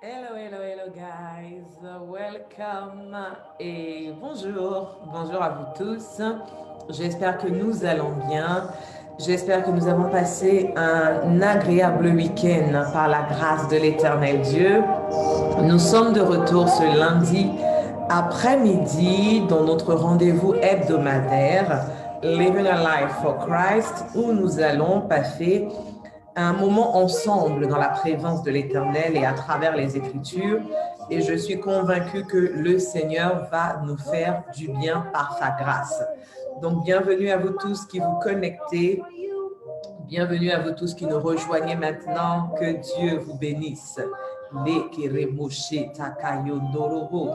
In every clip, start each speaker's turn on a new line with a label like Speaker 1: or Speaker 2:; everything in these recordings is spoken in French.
Speaker 1: Hello, hello, hello guys, welcome et bonjour à vous tous. J'espère que nous allons bien. J'espère que nous avons passé un agréable week-end par la grâce de l'Éternel Dieu. Nous sommes de retour ce lundi après-midi dans notre rendez-vous hebdomadaire Living a Life for Christ où nous allons passer un moment ensemble dans la présence de l'Éternel et à travers les Écritures. Et je suis convaincue que le Seigneur va nous faire du bien par sa grâce. Donc, bienvenue à vous tous qui vous connectez. Bienvenue à vous tous qui nous rejoignez maintenant. Que Dieu vous bénisse. Les keremoshe takayondorobo.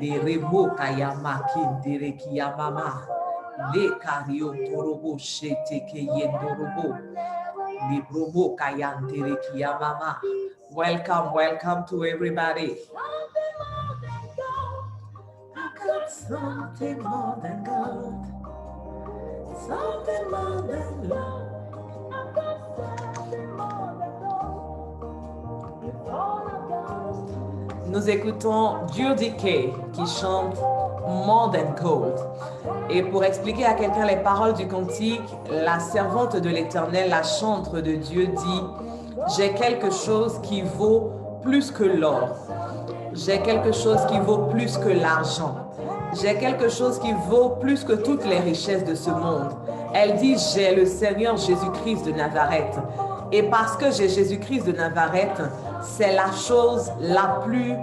Speaker 1: Les remo kayamaki derekiyamama. Les kariotorobo shetekeyendorobo. Welcome to everybody. I got something more than gold, something more than love. I got something more than gold. It's all I got. Nous écoutons Judith qui chante More Than Gold. Et pour expliquer à quelqu'un les paroles du cantique, la servante de l'Éternel, la chantre de Dieu dit « J'ai quelque chose qui vaut plus que l'or. J'ai quelque chose qui vaut plus que l'argent. J'ai quelque chose qui vaut plus que toutes les richesses de ce monde. » Elle dit « J'ai le Seigneur Jésus-Christ de Nazareth. » Et parce que j'ai Jésus-Christ de Nazareth, c'est la chose la plus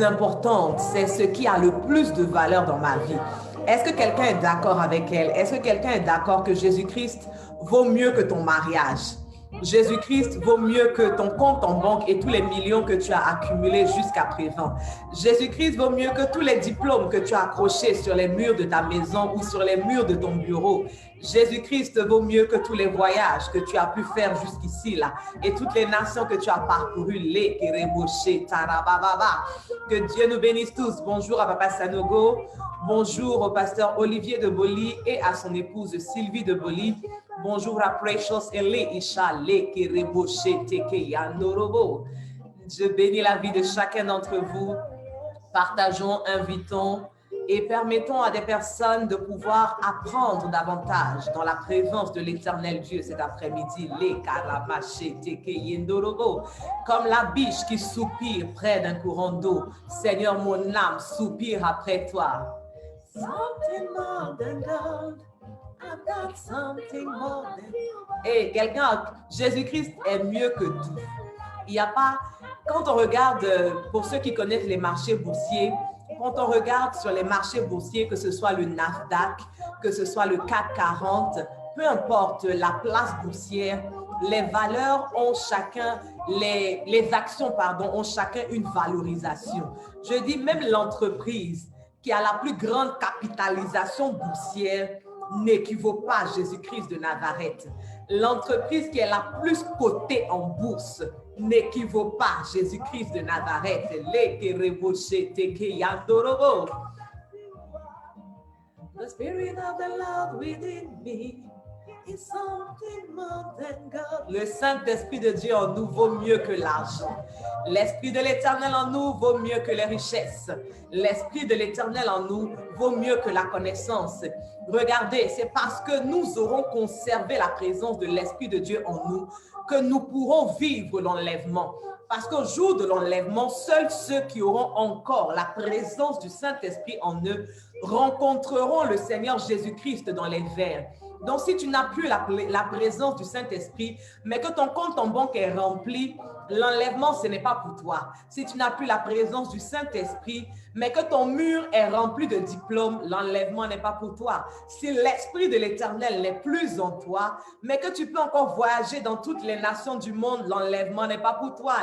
Speaker 1: importante. C'est ce qui a le plus de valeur dans ma vie. Est-ce que quelqu'un est d'accord avec elle? Est-ce que quelqu'un est d'accord que Jésus-Christ vaut mieux que ton mariage? Jésus-Christ vaut mieux que ton compte en banque et tous les millions que tu as accumulés jusqu'à présent. Jésus-Christ vaut mieux que tous les diplômes que tu as accrochés sur les murs de ta maison ou sur les murs de ton bureau. Jésus-Christ vaut mieux que tous les voyages que tu as pu faire jusqu'ici là et toutes les nations que tu as parcourues. Que Dieu nous bénisse tous. Bonjour à Papa Sanogo. Bonjour au pasteur Olivier de Boli et à son épouse Sylvie de Boli. Bonjour à Precious Ele Ishale Kereboche Teke Yandorobo. Je bénis la vie de chacun d'entre vous. Partageons, invitons et permettons à des personnes de pouvoir apprendre davantage dans la présence de l'Éternel Dieu cet après-midi. Les Karamache Teke Yandorobo. Comme la biche qui soupire près d'un courant d'eau. Seigneur, mon âme soupire après toi. Something more than gold. I've got something more than... Hey, quelqu'un, Jésus-Christ est mieux que tout. Il n'y a pas... Quand on regarde, pour ceux qui connaissent les marchés boursiers, quand on regarde sur les marchés boursiers, que ce soit le Nasdaq, que ce soit le CAC 40, peu importe la place boursière, les valeurs ont chacun, les actions, ont chacun une valorisation. Je dis même l'entreprise qui a la plus grande capitalisation boursière n'équivaut pas à Jésus-Christ de Nazareth. L'entreprise qui est la plus cotée en bourse n'équivaut pas à Jésus-Christ de Nazareth. The Spirit of the Lord within me is something more than God. Le Saint-Esprit de Dieu en nous vaut mieux que l'argent. L'Esprit de l'Éternel en nous vaut mieux que les richesses. L'Esprit de l'Éternel en nous vaut mieux que la connaissance. Regardez, c'est parce que nous aurons conservé la présence de l'Esprit de Dieu en nous que nous pourrons vivre l'enlèvement. Parce qu'au jour de l'enlèvement, seuls ceux qui auront encore la présence du Saint-Esprit en eux rencontreront le Seigneur Jésus-Christ dans les airs. Donc, si tu n'as plus la présence du Saint-Esprit, mais que ton compte en banque est rempli, l'enlèvement, ce n'est pas pour toi. Si tu n'as plus la présence du Saint-Esprit, mais que ton mur est rempli de diplômes, l'enlèvement n'est pas pour toi. Si l'Esprit de l'Éternel n'est plus en toi, mais que tu peux encore voyager dans toutes les nations du monde, l'enlèvement n'est pas pour toi.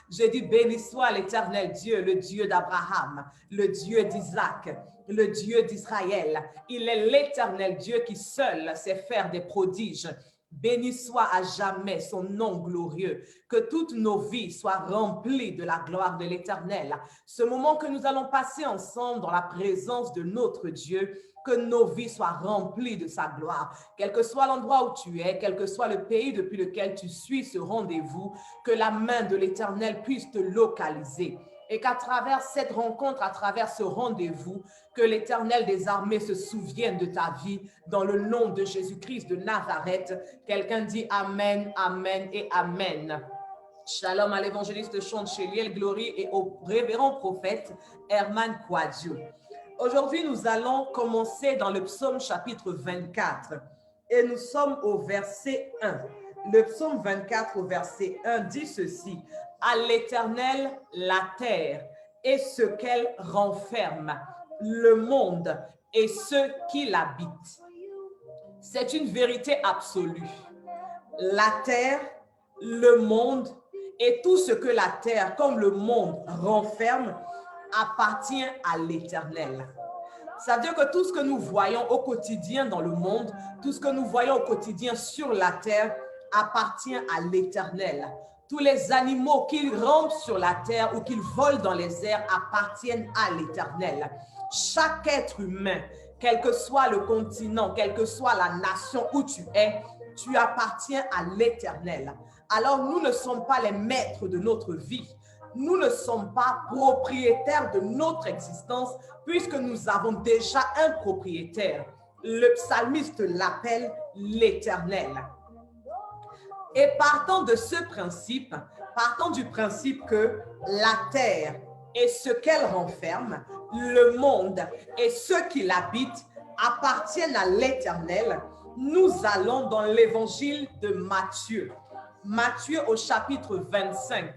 Speaker 1: Je dis, béni soit l'Éternel Dieu, le Dieu d'Abraham, le Dieu d'Isaac, le Dieu d'Israël. Il est l'Éternel Dieu qui seul sait faire des prodiges. Béni soit à jamais son nom glorieux. Que toutes nos vies soient remplies de la gloire de l'Éternel. Ce moment que nous allons passer ensemble dans la présence de notre Dieu que nos vies soient remplies de sa gloire. Quel que soit l'endroit où tu es, quel que soit le pays depuis lequel tu suis ce rendez-vous, que la main de l'Éternel puisse te localiser. Et qu'à travers cette rencontre, à travers ce rendez-vous, que l'Éternel des armées se souvienne de ta vie dans le nom de Jésus-Christ de Nazareth. Quelqu'un dit Amen, Amen et Amen. Shalom à l'évangéliste Chanceliel Glory et au révérend prophète Herman Kwadju. Aujourd'hui, nous allons commencer dans le psaume chapitre 24 et nous sommes au verset 1. Le psaume 24 au verset 1 dit ceci: à l'Éternel la terre et ce qu'elle renferme, le monde et ceux qui l'habitent. C'est une vérité absolue. La terre, le monde et tout ce que la terre comme le monde renferme appartient à l'Éternel. Ça veut dire que tout ce que nous voyons au quotidien dans le monde, tout ce que nous voyons au quotidien sur la terre appartient à l'Éternel. Tous les animaux qui rampent sur la terre ou qui volent dans les airs appartiennent à l'Éternel. Chaque être humain, quel que soit le continent, quelle que soit la nation où tu es, tu appartiens à l'Éternel. Alors nous ne sommes pas les maîtres de notre vie. Nous ne sommes pas propriétaires de notre existence puisque nous avons déjà un propriétaire. Le psalmiste l'appelle l'Éternel. Et partant de ce principe, partant du principe que la terre et ce qu'elle renferme, le monde et ceux qui l'habitent appartiennent à l'Éternel, nous allons dans l'évangile de Matthieu. Matthieu au chapitre 25.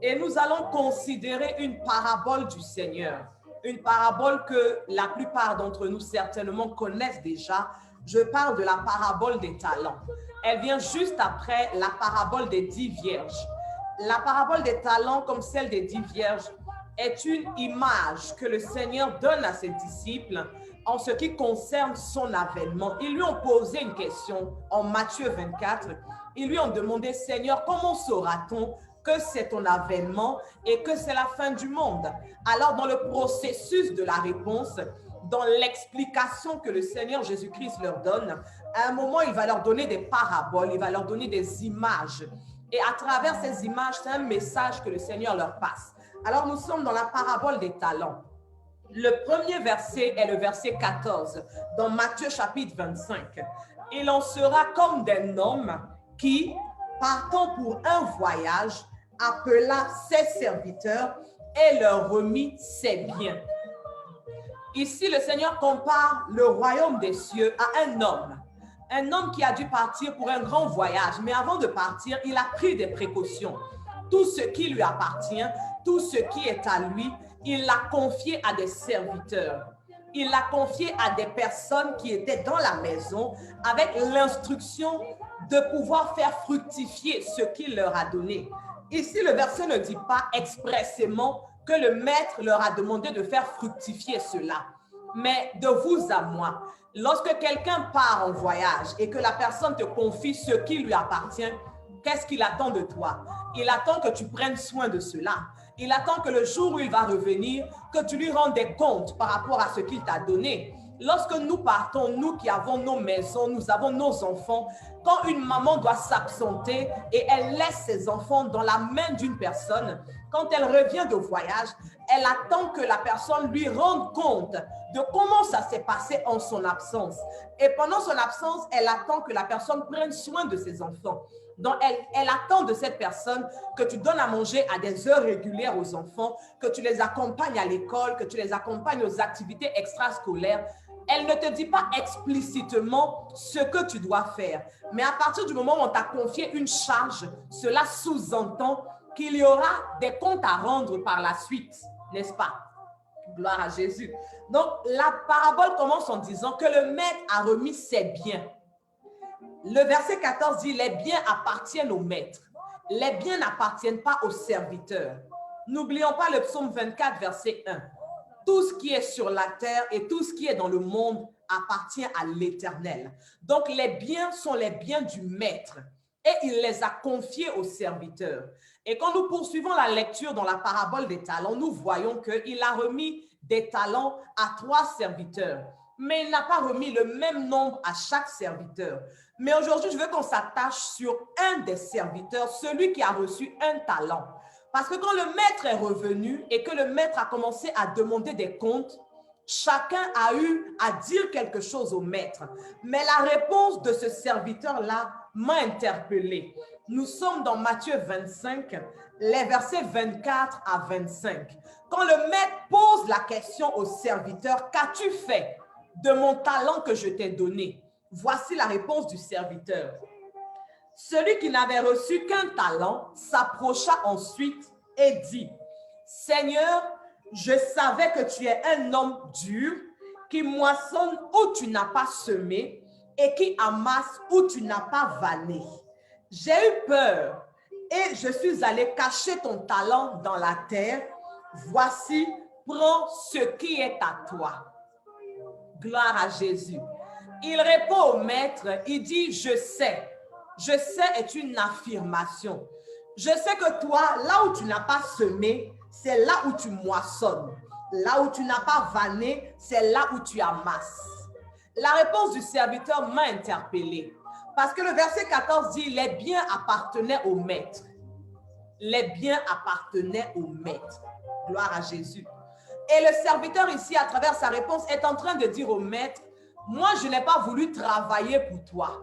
Speaker 1: Et nous allons considérer une parabole du Seigneur. Une parabole que la plupart d'entre nous certainement connaissent déjà. Je parle de la parabole des talents. Elle vient juste après la parabole des 10 vierges. La parabole des talents, comme celle des 10 vierges, est une image que le Seigneur donne à ses disciples en ce qui concerne son avènement. Ils lui ont posé une question en Matthieu 24. Ils lui ont demandé: Seigneur, comment saura-t-on que c'est ton avènement et que c'est la fin du monde? Alors, dans le processus de la réponse, dans l'explication que le Seigneur Jésus-Christ leur donne, à un moment, il va leur donner des paraboles, il va leur donner des images. Et à travers ces images, c'est un message que le Seigneur leur passe. Alors, nous sommes dans la parabole des talents. Le premier verset est le verset 14, dans Matthieu chapitre 25. Il en sera comme d'un homme qui, partant pour un voyage, appela ses serviteurs et leur remit ses biens. Ici, le Seigneur compare le royaume des cieux à un homme qui a dû partir pour un grand voyage, mais avant de partir, il a pris des précautions. Tout ce qui lui appartient, tout ce qui est à lui, il l'a confié à des serviteurs. Il l'a confié à des personnes qui étaient dans la maison avec l'instruction de pouvoir faire fructifier ce qu'il leur a donné. Ici, le verset ne dit pas expressément que le maître leur a demandé de faire fructifier cela. Mais de vous à moi, lorsque quelqu'un part en voyage et que la personne te confie ce qui lui appartient, qu'est-ce qu'il attend de toi? Il attend que tu prennes soin de cela. Il attend que le jour où il va revenir, que tu lui rendes des comptes par rapport à ce qu'il t'a donné. Lorsque nous partons, nous qui avons nos maisons, nous avons nos enfants, quand une maman doit s'absenter et elle laisse ses enfants dans la main d'une personne, quand elle revient de voyage, elle attend que la personne lui rende compte de comment ça s'est passé en son absence. Et pendant son absence, elle attend que la personne prenne soin de ses enfants. Donc, elle attend de cette personne que tu donnes à manger à des heures régulières aux enfants, que tu les accompagnes à l'école, que tu les accompagnes aux activités extrascolaires. Elle ne te dit pas explicitement ce que tu dois faire. Mais à partir du moment où on t'a confié une charge, cela sous-entend qu'il y aura des comptes à rendre par la suite, n'est-ce pas? Gloire à Jésus. Donc, la parabole commence en disant que le maître a remis ses biens. Le verset 14 dit: les biens appartiennent au maître. Les biens n'appartiennent pas aux serviteurs. N'oublions pas le psaume 24, verset 1. Tout ce qui est sur la terre et tout ce qui est dans le monde appartient à l'Éternel. Donc, les biens sont les biens du maître et il les a confiés aux serviteurs. Et quand nous poursuivons la lecture dans la parabole des talents, nous voyons qu'il a remis des talents à 3 serviteurs. mais il n'a pas remis le même nombre à chaque serviteur. Mais aujourd'hui, je veux qu'on s'attache sur un des serviteurs, celui qui a reçu un talent. Parce que quand le maître est revenu et que le maître a commencé à demander des comptes, chacun a eu à dire quelque chose au maître. Mais la réponse de ce serviteur-là m'a interpellée. Nous sommes dans Matthieu 25, les versets 24 à 25. Quand le maître pose la question au serviteur, qu'as-tu fait de mon talent que je t'ai donné? Voici la réponse du serviteur. Celui qui n'avait reçu qu'un talent s'approcha ensuite et dit, Seigneur, je savais que tu es un homme dur, qui moissonne où tu n'as pas semé et qui amasse où tu n'as pas vanné. J'ai eu peur et je suis allé cacher ton talent dans la terre. Voici, prends ce qui est à toi. Gloire à Jésus. Il répond au maître, il dit, je sais. Je sais est une affirmation. Je sais que toi, là où tu n'as pas semé, c'est là où tu moissonnes. Là où tu n'as pas vanné, c'est là où tu amasses. La réponse du serviteur m'a interpellée. Parce que le verset 14 dit, les biens appartenaient au maître. Les biens appartenaient au maître. Gloire à Jésus. Et le serviteur ici, à travers sa réponse, est en train de dire au maître, moi, je n'ai pas voulu travailler pour toi.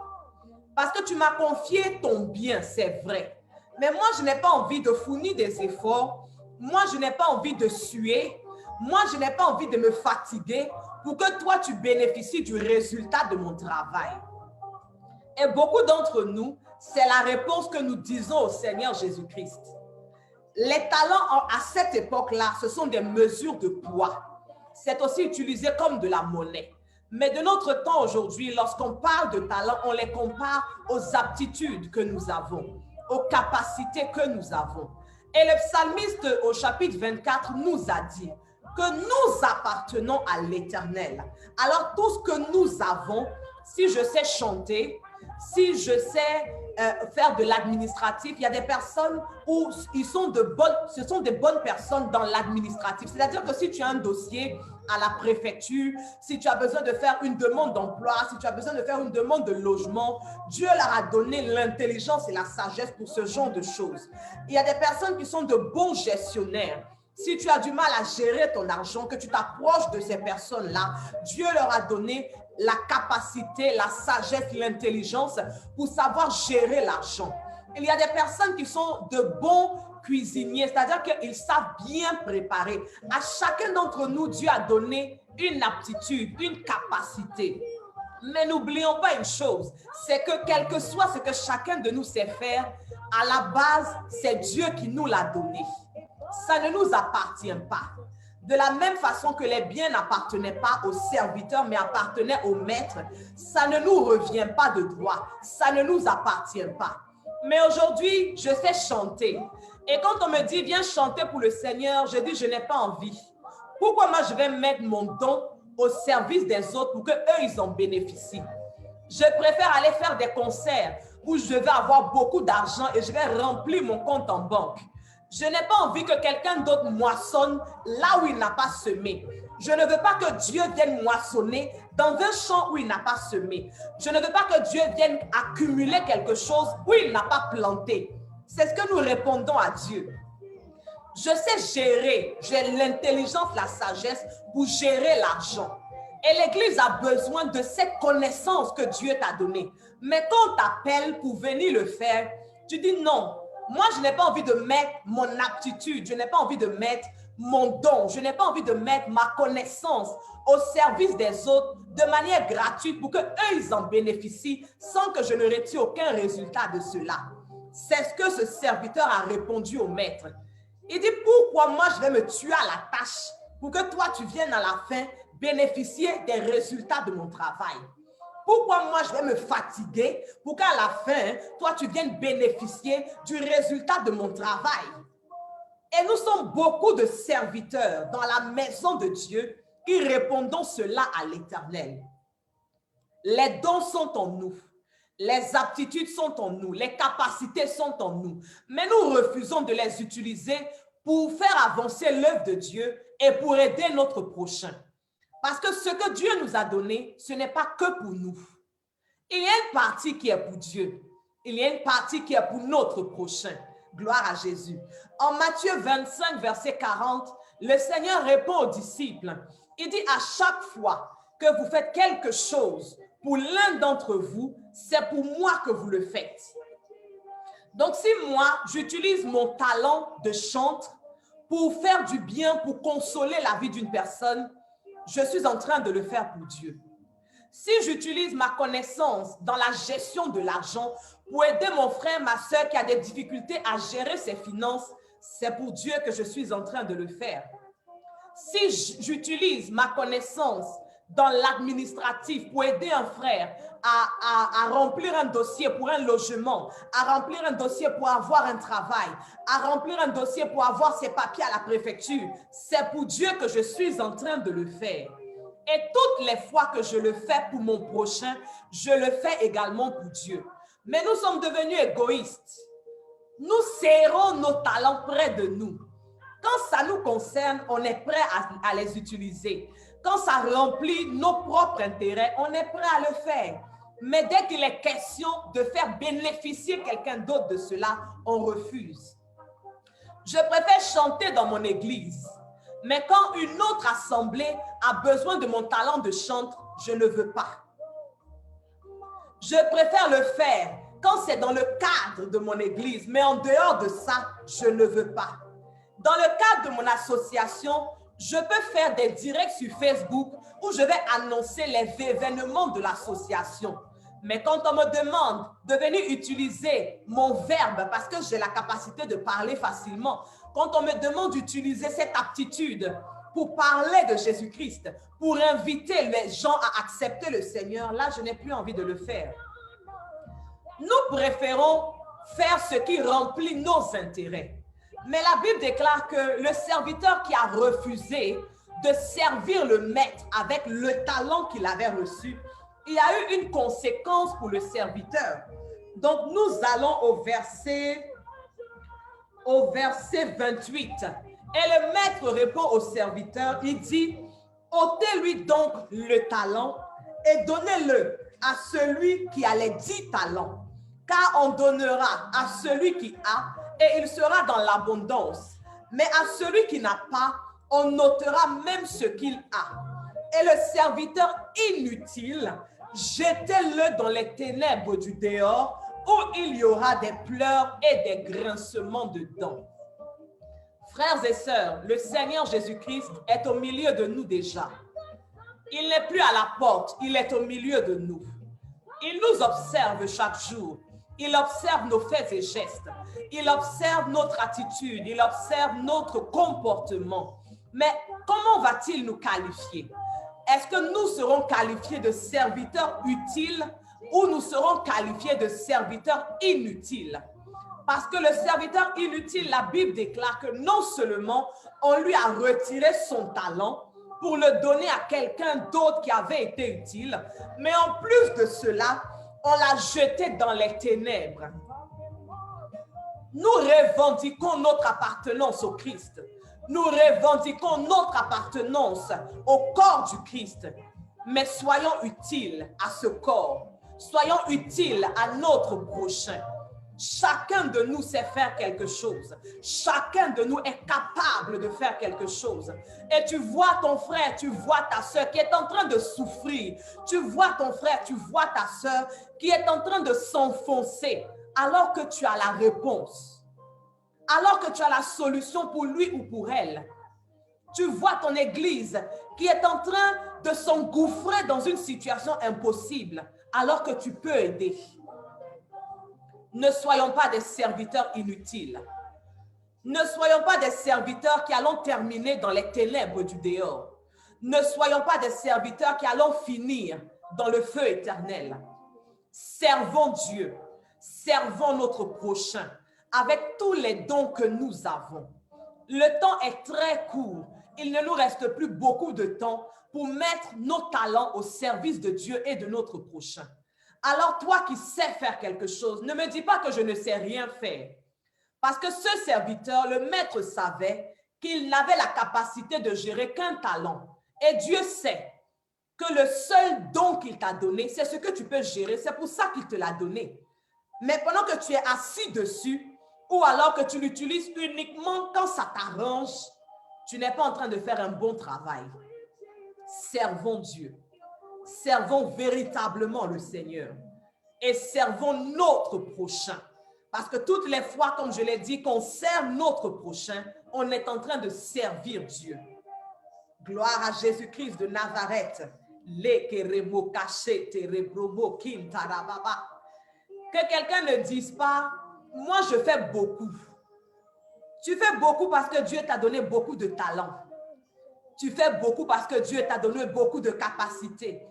Speaker 1: Parce que tu m'as confié ton bien, c'est vrai. Mais moi, je n'ai pas envie de fournir des efforts. Moi, je n'ai pas envie de suer. Moi, je n'ai pas envie de me fatiguer pour que toi, tu bénéficies du résultat de mon travail. Et beaucoup d'entre nous, c'est la réponse que nous disons au Seigneur Jésus-Christ. Les talents, à cette époque-là, ce sont des mesures de poids. C'est aussi utilisé comme de la monnaie. Mais de notre temps aujourd'hui, lorsqu'on parle de talents, on les compare aux aptitudes que nous avons, aux capacités que nous avons. Et le psalmiste au chapitre 24 nous a dit que nous appartenons à l'Éternel. Alors tout ce que nous avons, si je sais chanter, si je sais faire de l'administratif, il y a des personnes où ce sont des bonnes personnes dans l'administratif. C'est-à-dire que si tu as un dossier à la préfecture, si tu as besoin de faire une demande d'emploi, si tu as besoin de faire une demande de logement, Dieu leur a donné l'intelligence et la sagesse pour ce genre de choses. Il y a des personnes qui sont de bons gestionnaires. Si tu as du mal à gérer ton argent, que tu t'approches de ces personnes-là, Dieu leur a donné la capacité, la sagesse, l'intelligence pour savoir gérer l'argent. Il y a des personnes qui sont de bons cuisiniers, c'est-à-dire qu'ils savent bien préparer. À chacun d'entre nous, Dieu a donné une aptitude, une capacité. Mais n'oublions pas une chose, c'est que quel que soit ce que chacun de nous sait faire, à la base, c'est Dieu qui nous l'a donné. Ça ne nous appartient pas. De la même façon que les biens n'appartenaient pas aux serviteurs, mais appartenaient au maître, ça ne nous revient pas de droit, ça ne nous appartient pas. Mais aujourd'hui, je sais chanter. Et quand on me dit, viens chanter pour le Seigneur, je dis, je n'ai pas envie. Pourquoi moi, je vais mettre mon don au service des autres pour qu'eux, ils en bénéficient? Je préfère aller faire des concerts où je vais avoir beaucoup d'argent et je vais remplir mon compte en banque. Je n'ai pas envie que quelqu'un d'autre moissonne là où il n'a pas semé. Je ne veux pas que Dieu vienne moissonner dans un champ où il n'a pas semé. Je ne veux pas que Dieu vienne accumuler quelque chose où il n'a pas planté. C'est ce que nous répondons à Dieu. Je sais gérer, j'ai l'intelligence, la sagesse pour gérer l'argent. Et l'Église a besoin de cette connaissance que Dieu t'a donnée. Mais quand on t'appelle pour venir le faire, tu dis non. Moi, je n'ai pas envie de mettre mon aptitude, je n'ai pas envie de mettre mon don, je n'ai pas envie de mettre ma connaissance au service des autres de manière gratuite pour qu'eux, ils en bénéficient sans que je ne retire aucun résultat de cela. C'est ce que ce serviteur a répondu au maître. Il dit, pourquoi moi, je vais me tuer à la tâche pour que toi, tu viennes à la fin bénéficier des résultats de mon travail? Pourquoi moi, je vais me fatiguer pour qu'à la fin, toi, tu viennes bénéficier du résultat de mon travail? Et nous sommes beaucoup de serviteurs dans la maison de Dieu qui répondons cela à l'Éternel. Les dons sont en nous. Les aptitudes sont en nous. Les capacités sont en nous. Mais nous refusons de les utiliser pour faire avancer l'œuvre de Dieu et pour aider notre prochain. Parce que ce que Dieu nous a donné, ce n'est pas que pour nous. Il y a une partie qui est pour Dieu. Il y a une partie qui est pour notre prochain. Gloire à Jésus. En Matthieu 25, verset 40, le Seigneur répond aux disciples. Il dit à chaque fois que vous faites quelque chose pour l'un d'entre vous, c'est pour moi que vous le faites. Donc si moi, j'utilise mon talent de chanteur pour faire du bien, pour consoler la vie d'une personne, je suis en train de le faire pour Dieu. Si j'utilise ma connaissance dans la gestion de l'argent pour aider mon frère, ma soeur qui a des difficultés à gérer ses finances, c'est pour Dieu que je suis en train de le faire. Si j'utilise ma connaissance dans l'administratif pour aider un frère à remplir un dossier pour un logement, à remplir un dossier pour avoir un travail, à remplir un dossier pour avoir ses papiers à la préfecture, c'est pour Dieu que je suis en train de le faire. Et toutes les fois que je le fais pour mon prochain, je le fais également pour Dieu. Mais nous sommes devenus égoïstes. Nous serrons nos talents près de nous. Quand ça nous concerne, on est prêt à les utiliser. Quand ça remplit nos propres intérêts, on est prêt à le faire. Mais dès qu'il est question de faire bénéficier quelqu'un d'autre de cela, on refuse. Je préfère chanter dans mon église. Mais quand une autre assemblée a besoin de mon talent de chanteur, je ne veux pas. Je préfère le faire quand c'est dans le cadre de mon église, mais en dehors de ça, je ne veux pas. Dans le cadre de mon association, je peux faire des directs sur Facebook où je vais annoncer les événements de l'association. Mais quand on me demande de venir utiliser mon verbe, parce que j'ai la capacité de parler facilement, quand on me demande d'utiliser cette aptitude pour parler de Jésus-Christ, pour inviter les gens à accepter le Seigneur, là, je n'ai plus envie de le faire. Nous préférons faire ce qui remplit nos intérêts. Mais la Bible déclare que le serviteur qui a refusé de servir le maître avec le talent qu'il avait reçu, il y a eu une conséquence pour le serviteur. Donc, nous allons au verset 28. Et le maître répond au serviteur, il dit, ôtez-lui donc le talent et donnez-le à celui qui a les 10 talents, car on donnera à celui qui a et il sera dans l'abondance. Mais à celui qui n'a pas, on ôtera même ce qu'il a. Et le serviteur inutile, jetez-le dans les ténèbres du dehors, où il y aura des pleurs et des grincements de dents. Frères et sœurs, le Seigneur Jésus-Christ est au milieu de nous déjà. Il n'est plus à la porte, il est au milieu de nous. Il nous observe chaque jour. Il observe nos faits et gestes. Il observe notre attitude. Il observe notre comportement. Mais comment va-t-il nous qualifier? Est-ce que nous serons qualifiés de serviteurs utiles ou nous serons qualifiés de serviteurs inutiles? Parce que le serviteur inutile, la Bible déclare que non seulement on lui a retiré son talent pour le donner à quelqu'un d'autre qui avait été utile, mais en plus de cela, on l'a jeté dans les ténèbres. Nous revendiquons notre appartenance au Christ. Nous revendiquons notre appartenance au corps du Christ. Mais soyons utiles à ce corps. Soyons utiles à notre prochain. Chacun de nous sait faire quelque chose. Chacun de nous est capable de faire quelque chose. Et tu vois ton frère, tu vois ta soeur qui est en train de souffrir. Tu vois ton frère, tu vois ta soeur qui est en train de s'enfoncer alors que tu as la réponse. Alors que tu as la solution pour lui ou pour elle. Tu vois ton église qui est en train de s'engouffrer dans une situation impossible alors que tu peux aider. Ne soyons pas des serviteurs inutiles. Ne soyons pas des serviteurs qui allons terminer dans les ténèbres du dehors. Ne soyons pas des serviteurs qui allons finir dans le feu éternel. Servons Dieu. Servons notre prochain avec tous les dons que nous avons. Le temps est très court. Il ne nous reste plus beaucoup de temps pour mettre nos talents au service de Dieu et de notre prochain. Alors toi qui sais faire quelque chose, ne me dis pas que je ne sais rien faire. Parce que ce serviteur, le maître savait qu'il n'avait la capacité de gérer qu'un talent. Et Dieu sait que le seul don qu'il t'a donné, c'est ce que tu peux gérer. C'est pour ça qu'il te l'a donné. Mais pendant que tu es assis dessus, ou alors que tu l'utilises uniquement quand ça t'arrange, tu n'es pas en train de faire un bon travail. Servons Dieu. Servons véritablement le Seigneur. Et servons notre prochain. Parce que toutes les fois, comme je l'ai dit, qu'on sert notre prochain, on est en train de servir Dieu. Gloire à Jésus-Christ de Nazareth. Que quelqu'un ne dise pas, moi je fais beaucoup. Tu fais beaucoup parce que Dieu t'a donné beaucoup de talent. Tu fais beaucoup parce que Dieu t'a donné beaucoup de capacités.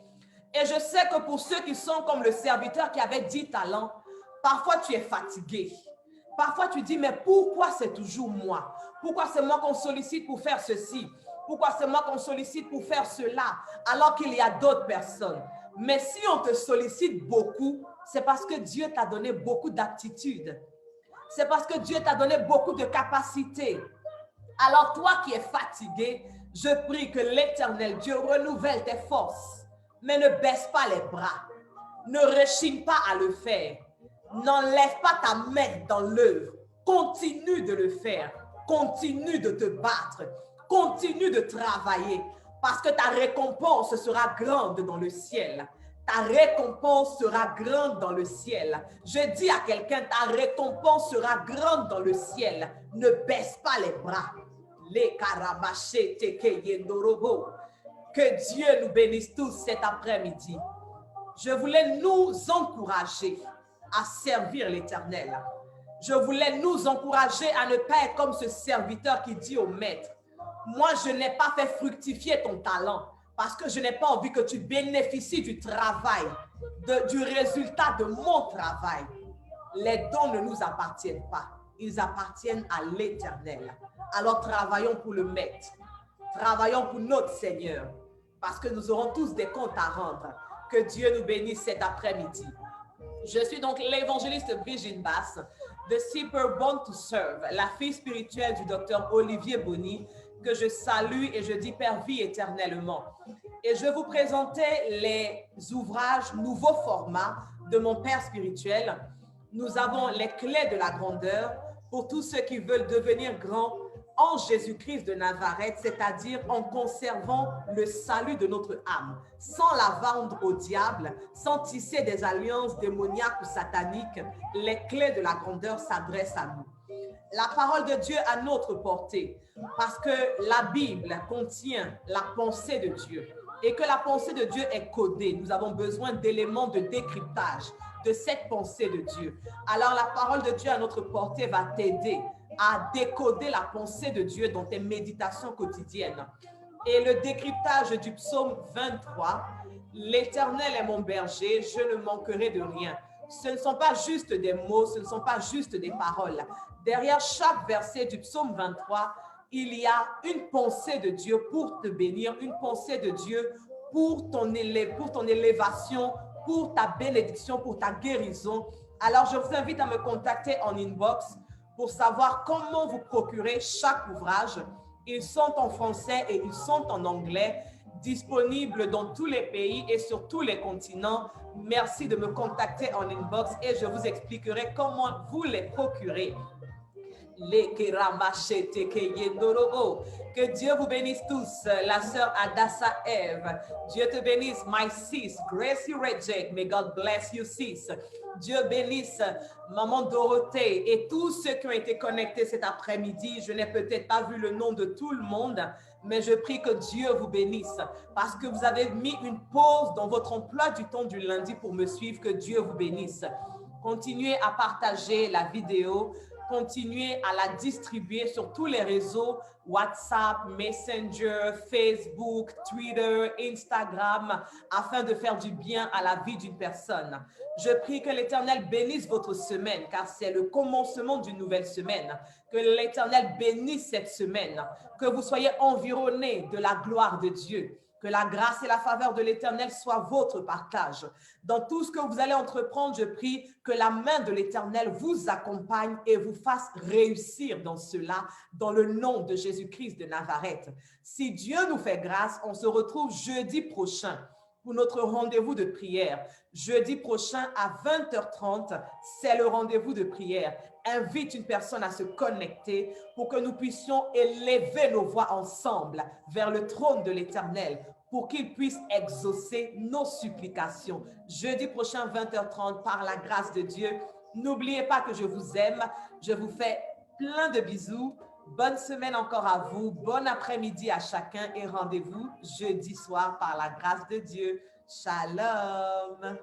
Speaker 1: Et je sais que pour ceux qui sont comme le serviteur qui avait 10 talents, parfois tu es fatigué. Parfois tu dis, mais pourquoi c'est toujours moi? Pourquoi c'est moi qu'on sollicite pour faire ceci? Pourquoi c'est moi qu'on sollicite pour faire cela? Alors qu'il y a d'autres personnes. Mais si on te sollicite beaucoup, c'est parce que Dieu t'a donné beaucoup d'aptitudes. C'est parce que Dieu t'a donné beaucoup de capacités. Alors toi qui es fatigué, je prie que l'Éternel Dieu renouvelle tes forces. Mais ne baisse pas les bras. Ne rechigne pas à le faire. N'enlève pas ta main dans l'œuvre. Continue de le faire. Continue de te battre. Continue de travailler. Parce que ta récompense sera grande dans le ciel. Ta récompense sera grande dans le ciel. Je dis à quelqu'un, ta récompense sera grande dans le ciel. Ne baisse pas les bras. Les karabachés tekeyendorobo. Que Dieu nous bénisse tous cet après-midi. Je voulais nous encourager à servir l'Éternel. Je voulais nous encourager à ne pas être comme ce serviteur qui dit au maître, moi je n'ai pas fait fructifier ton talent parce que je n'ai pas envie que tu bénéficies du travail, du résultat de mon travail. Les dons ne nous appartiennent pas. Ils appartiennent à l'Éternel. Alors travaillons pour le maître. Travaillons pour notre Seigneur. Parce que nous aurons tous des comptes à rendre. Que Dieu nous bénisse cet après-midi. Je suis donc l'évangéliste Brigitte Basse de Super Born to Serve, la fille spirituelle du docteur Olivier Bonny, que je salue et je dis Père vie éternellement. Et je vais vous présenter les ouvrages nouveau format de mon Père spirituel. Nous avons les clés de la grandeur pour tous ceux qui veulent devenir grands en Jésus-Christ de Nazareth, c'est-à-dire en conservant le salut de notre âme, sans la vendre au diable, sans tisser des alliances démoniaques ou sataniques. Les clés de la grandeur s'adressent à nous. La parole de Dieu à notre portée, parce que la Bible contient la pensée de Dieu et que la pensée de Dieu est codée. Nous avons besoin d'éléments de décryptage de cette pensée de Dieu. Alors la parole de Dieu à notre portée va t'aider à décoder la pensée de Dieu dans tes méditations quotidiennes. Et le décryptage du psaume 23, l'Éternel est mon berger, je ne manquerai de rien. Ce ne sont pas juste des mots, ce ne sont pas juste des paroles. Derrière chaque verset du psaume 23, il y a une pensée de Dieu pour te bénir, une pensée de Dieu pour ton élévation, pour ta bénédiction, pour ta guérison. Alors, je vous invite à me contacter en inbox pour savoir comment vous procurer chaque ouvrage. Ils sont en français et ils sont en anglais, disponibles dans tous les pays et sur tous les continents. Merci de me contacter en inbox et je vous expliquerai comment vous les procurer. Que Dieu vous bénisse tous. La sœur Adassa Eve. Dieu te bénisse, my sis. Gracie Reject. May God bless you, sis. Dieu bénisse Maman Dorothée et tous ceux qui ont été connectés cet après-midi. Je n'ai peut-être pas vu le nom de tout le monde, mais je prie que Dieu vous bénisse parce que vous avez mis une pause dans votre emploi du temps du lundi pour me suivre. Que Dieu vous bénisse. Continuez à partager la vidéo. Continuez à la distribuer sur tous les réseaux, WhatsApp, Messenger, Facebook, Twitter, Instagram, afin de faire du bien à la vie d'une personne. Je prie que l'Éternel bénisse votre semaine, car c'est le commencement d'une nouvelle semaine. Que l'Éternel bénisse cette semaine, que vous soyez environnés de la gloire de Dieu, Que la grâce et la faveur de l'Éternel soient votre partage. Dans tout ce que vous allez entreprendre, je prie que la main de l'Éternel vous accompagne et vous fasse réussir dans cela, dans le nom de Jésus-Christ de Nazareth. Si Dieu nous fait grâce, on se retrouve jeudi prochain pour notre rendez-vous de prière. Jeudi prochain à 20h30, c'est le rendez-vous de prière. Invite une personne à se connecter pour que nous puissions élever nos voix ensemble vers le trône de l'Éternel pour qu'il puisse exaucer nos supplications. Jeudi prochain, 20h30, par la grâce de Dieu. N'oubliez pas que je vous aime. Je vous fais plein de bisous. Bonne semaine encore à vous. Bon après-midi à chacun et rendez-vous jeudi soir par la grâce de Dieu. Shalom.